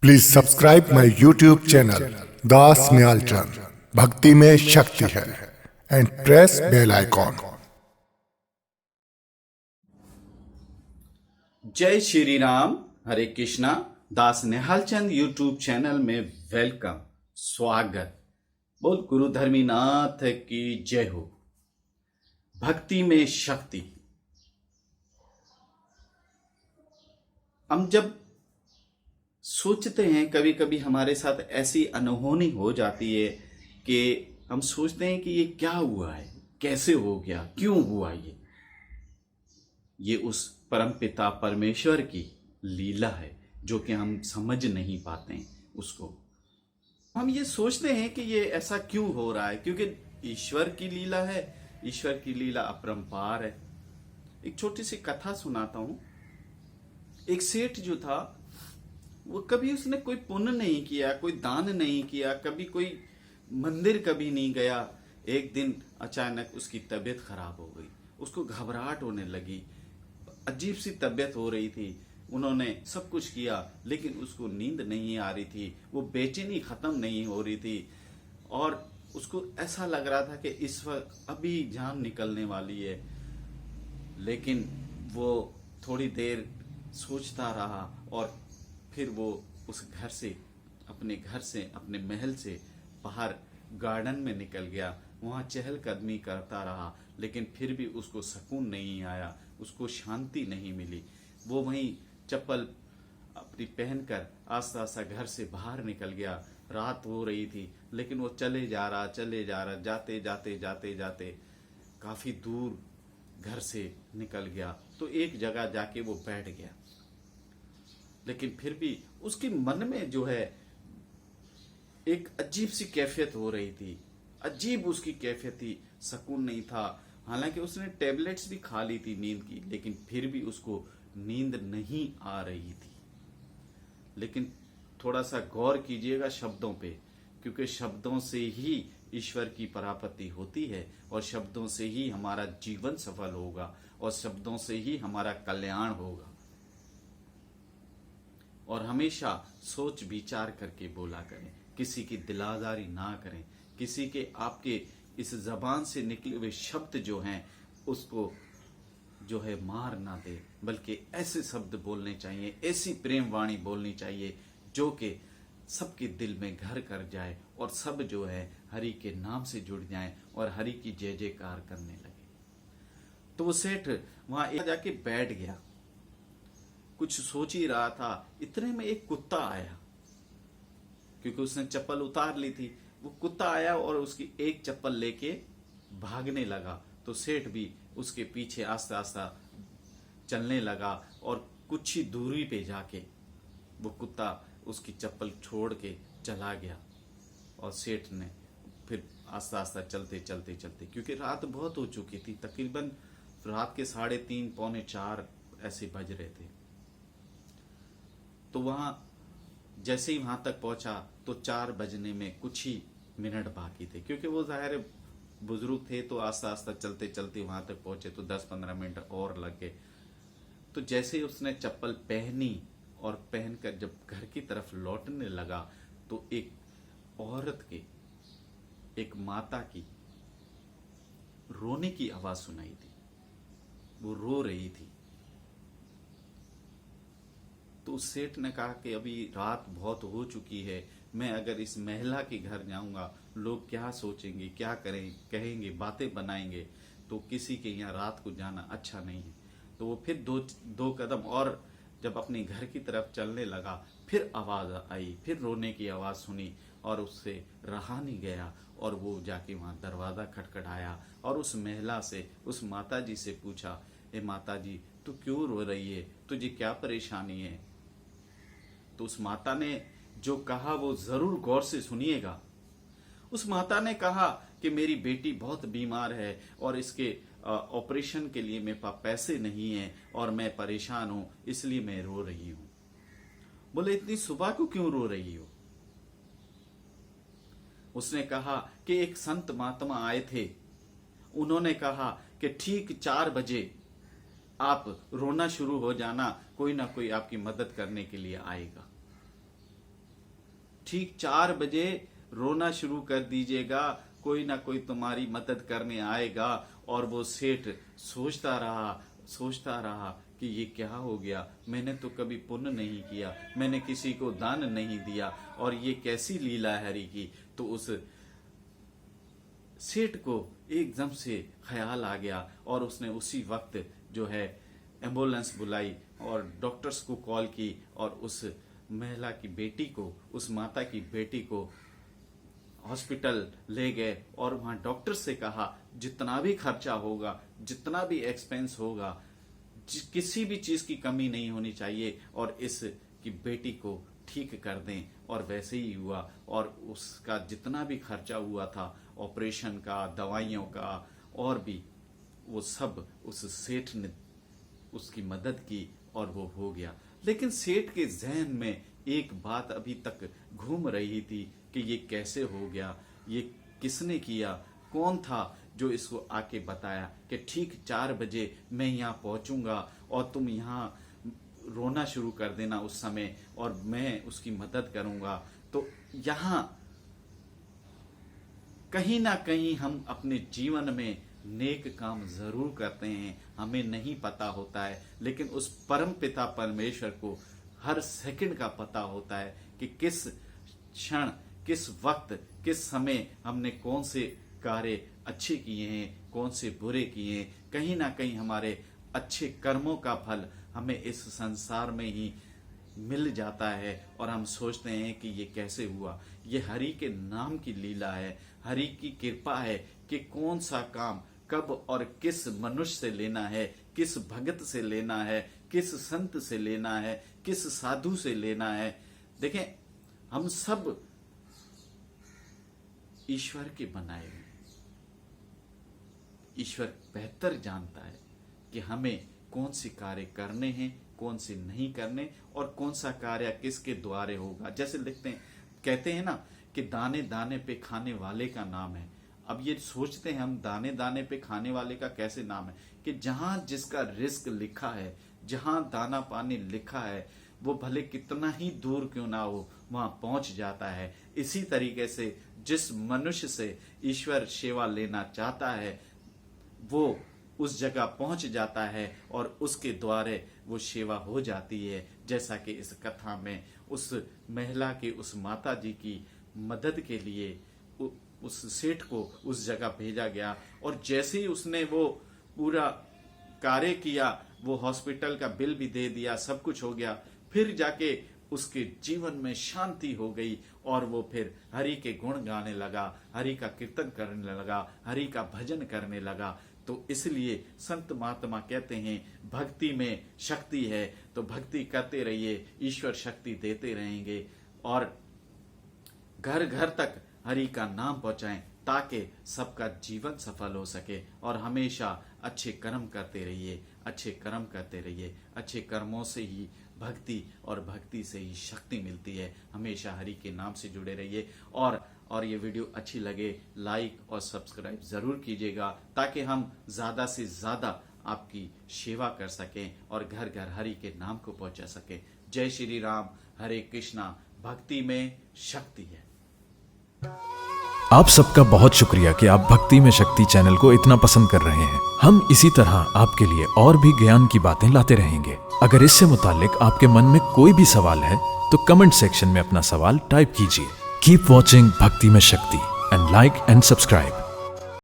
Please subscribe my YouTube channel Das Nyalchand. भक्ति में शक्ति है एंड प्रेस बेल आइकॉन। जय श्री राम, हरे कृष्णा। दास निहालचंद यूट्यूब चैनल में वेलकम, स्वागत। बोल गुरु धर्मीनाथ की जय हो। भक्ति में शक्ति। हम जब सोचते हैं, कभी कभी हमारे साथ ऐसी अनहोनी हो जाती है कि हम सोचते हैं कि ये क्या हुआ है, कैसे हो गया, क्यों हुआ ये उस परमपिता परमेश्वर की लीला है जो कि हम समझ नहीं पाते हैं उसको। हम ये सोचते हैं कि ये ऐसा क्यों हो रहा है, क्योंकि ईश्वर की लीला है। ईश्वर की लीला अपरंपार है। एक छोटी सी कथा सुनाता हूं। एक सेठ जो था, वो कभी उसने कोई पुण्य नहीं किया, कोई दान नहीं किया, कभी कोई मंदिर कभी नहीं गया। एक दिन अचानक उसकी तबीयत खराब हो गई, उसको घबराहट होने लगी, अजीब सी तबीयत हो रही थी। उन्होंने सब कुछ किया लेकिन उसको नींद नहीं आ रही थी, वो बेचैनी खत्म नहीं हो रही थी और उसको ऐसा लग रहा था कि इस वक्त अभी जान निकलने वाली है। लेकिन वो थोड़ी देर सोचता रहा और फिर वो उस घर से, अपने महल से बाहर गार्डन में निकल गया। वहां चहलकदमी करता रहा लेकिन फिर भी उसको सुकून नहीं आया, उसको शांति नहीं मिली। वो वहीं चप्पल अपनी पहनकर आस्ता आस्ता घर से बाहर निकल गया। रात हो रही थी लेकिन वो चले जा रहा, जाते जाते जाते जाते काफी दूर घर से निकल गया। तो एक जगह जाके वो बैठ गया, लेकिन फिर भी उसके मन में जो है एक अजीब सी कैफियत हो रही थी। अजीब उसकी कैफियत थी, सुकून नहीं था। हालांकि उसने टेबलेट्स भी खा ली थी नींद की, लेकिन फिर भी उसको नींद नहीं आ रही थी। लेकिन थोड़ा सा गौर कीजिएगा शब्दों पे, क्योंकि शब्दों से ही ईश्वर की परापति होती है और शब्दों से ही हमारा जीवन सफल होगा और शब्दों से ही हमारा कल्याण होगा। और हमेशा सोच विचार करके बोला करें, किसी की दिलादारी ना करें, किसी के आपके इस जबान से निकले हुए शब्द जो हैं उसको जो है मार ना दे, बल्कि ऐसे शब्द बोलने चाहिए, ऐसी प्रेम वाणी बोलनी चाहिए जो कि सबके दिल में घर कर जाए और सब जो है हरि के नाम से जुड़ जाएं और हरि की जय जयकार करने लगे। तो वो सेठ वहां एक जाके बैठ गया, कुछ सोच ही रहा था। इतने में एक कुत्ता आया, क्योंकि उसने चप्पल उतार ली थी। वो कुत्ता आया और उसकी एक चप्पल लेके भागने लगा। तो सेठ भी उसके पीछे आस्ता आस्ता चलने लगा और कुछ ही दूरी पे जाके वो कुत्ता उसकी चप्पल छोड़ के चला गया। और सेठ ने फिर आस्ता आस्ता चलते चलते चलते, क्योंकि रात बहुत हो चुकी थी, तकरीबन रात के 3:30 पौने 4 ऐसे बज रहे थे। तो वहां जैसे ही वहां तक पहुंचा तो 4 बजने में कुछ ही मिनट बाकी थे, क्योंकि वो जाहिर है बुजुर्ग थे, तो आस्ता आस्ता चलते चलते वहां तक पहुंचे तो 10-15 मिनट और लग गए। तो जैसे ही उसने चप्पल पहनी और पहनकर जब घर की तरफ लौटने लगा तो एक औरत के, एक माता की रोने की आवाज सुनाई दी। वो रो रही थी। तो उस सेठ ने कहा कि अभी रात बहुत हो चुकी है, मैं अगर इस महिला के घर जाऊंगा लोग क्या सोचेंगे, क्या कहेंगे, बातें बनाएंगे, तो किसी के यहाँ रात को जाना अच्छा नहीं है। तो वो फिर दो कदम और जब अपने घर की तरफ चलने लगा, फिर आवाज आई, फिर रोने की आवाज सुनी और उससे रहा नहीं गया और वो जाके वहां दरवाजा खटखटाया और उस महिला से, उस माता जी से पूछा, ए माता जी, तू क्यों रो रही है, तुझे क्या परेशानी है? तो उस माता ने जो कहा वो जरूर गौर से सुनिएगा। उस माता ने कहा कि मेरी बेटी बहुत बीमार है और इसके ऑपरेशन के लिए मेरे पास पैसे नहीं है और मैं परेशान हूं, इसलिए मैं रो रही हूं। बोले, इतनी सुबह को क्यों रो रही हो? उसने कहा कि एक संत महात्मा आए थे, उन्होंने कहा कि ठीक 4 बजे आप रोना शुरू हो जाना, कोई ना कोई आपकी मदद करने के लिए आएगा। ठीक 4 बजे रोना शुरू कर दीजिएगा, कोई ना कोई तुम्हारी मदद करने आएगा। और वो सेठ सोचता रहा कि ये क्या हो गया, मैंने तो कभी पुण्य नहीं किया, मैंने किसी को दान नहीं दिया, और ये कैसी लीला है हरि की। तो उस सेठ को एकदम से ख्याल आ गया और उसने उसी वक्त जो है एम्बुलेंस बुलाई और डॉक्टर्स को कॉल की और उस महिला की बेटी को, उस माता की बेटी को हॉस्पिटल ले गए। और वहां डॉक्टर से कहा जितना भी खर्चा होगा, जितना भी एक्सपेंस होगा, किसी भी चीज की कमी नहीं होनी चाहिए और इस की बेटी को ठीक कर दें। और वैसे ही हुआ और उसका जितना भी खर्चा हुआ था ऑपरेशन का, दवाइयों का और भी, वो सब उस सेठ ने उसकी मदद की और वो हो गया। लेकिन सेठ के जहन में एक बात अभी तक घूम रही थी कि ये कैसे हो गया, ये किसने किया, कौन था जो इसको आके बताया कि ठीक 4 बजे मैं यहाँ पहुंचूंगा और तुम यहाँ रोना शुरू कर देना उस समय और मैं उसकी मदद करूंगा। तो यहाँ कहीं ना कहीं हम अपने जीवन में नेक काम जरूर करते हैं, हमें नहीं पता होता है, लेकिन उस परम पिता परमेश्वर को हर सेकंड का पता होता है कि किस क्षण, किस वक्त, किस समय हमने कौन से कार्य अच्छे किए हैं, कौन से बुरे किए हैं। कहीं ना कहीं हमारे अच्छे कर्मों का फल हमें इस संसार में ही मिल जाता है और हम सोचते हैं कि ये कैसे हुआ। ये हरि के नाम की लीला है, हरि की कृपा है कि कौन सा काम कब और किस मनुष्य से लेना है, किस भगत से लेना है, किस संत से लेना है, किस साधु से लेना है। देखें, हम सब ईश्वर के बनाए हुए, ईश्वर बेहतर जानता है कि हमें कौन से कार्य करने हैं, कौन से नहीं करने और कौन सा कार्य किसके द्वारे होगा। जैसे लिखते हैं, कहते हैं ना कि दाने दाने पे खाने वाले का नाम है। अब ये सोचते हैं हम, दाने दाने पे खाने वाले का कैसे नाम है, कि जहां जिसका रिस्क लिखा है, जहां दाना पानी लिखा है, वो भले कितना ही दूर क्यों ना हो वहां पहुंच जाता है। इसी तरीके से जिस मनुष्य से ईश्वर सेवा लेना चाहता है वो उस जगह पहुंच जाता है और उसके द्वारे वो सेवा हो जाती है। जैसा कि इस कथा में उस महिला की, उस माता जी की मदद के लिए उस सेठ को उस जगह भेजा गया और जैसे ही उसने वो पूरा कार्य किया, वो हॉस्पिटल का बिल भी दे दिया, सब कुछ हो गया, फिर जाके उसके जीवन में शांति हो गई और वो फिर हरि के गुण गाने लगा, हरि का कीर्तन करने लगा, हरि का भजन करने लगा। तो इसलिए संत महात्मा कहते हैं भक्ति में शक्ति है, तो भक्ति करते रहिए, ईश्वर शक्ति देते रहेंगे और घर घर तक हरि का नाम पहुंचाएं ताकि सबका जीवन सफल हो सके। और हमेशा अच्छे कर्म करते रहिए, अच्छे कर्म करते रहिए। अच्छे कर्मों से ही भक्ति और भक्ति से ही शक्ति मिलती है। हमेशा हरि के नाम से जुड़े रहिए और ये वीडियो अच्छी लगे लाइक और सब्सक्राइब जरूर कीजिएगा ताकि हम ज्यादा से ज्यादा आपकी सेवा कर सकें और घर घर हरि के नाम को पहुंचा सकें। जय श्री राम, हरे कृष्णा। भक्ति में शक्ति है। आप सबका बहुत शुक्रिया कि आप भक्ति में शक्ति चैनल को इतना पसंद कर रहे हैं। हम इसी तरह आपके लिए और भी ज्ञान की बातें लाते रहेंगे। अगर इससे मुतालिक आपके मन में कोई भी सवाल है तो कमेंट सेक्शन में अपना सवाल टाइप कीजिए। कीप वॉचिंग भक्ति में शक्ति एंड लाइक एंड सब्सक्राइब।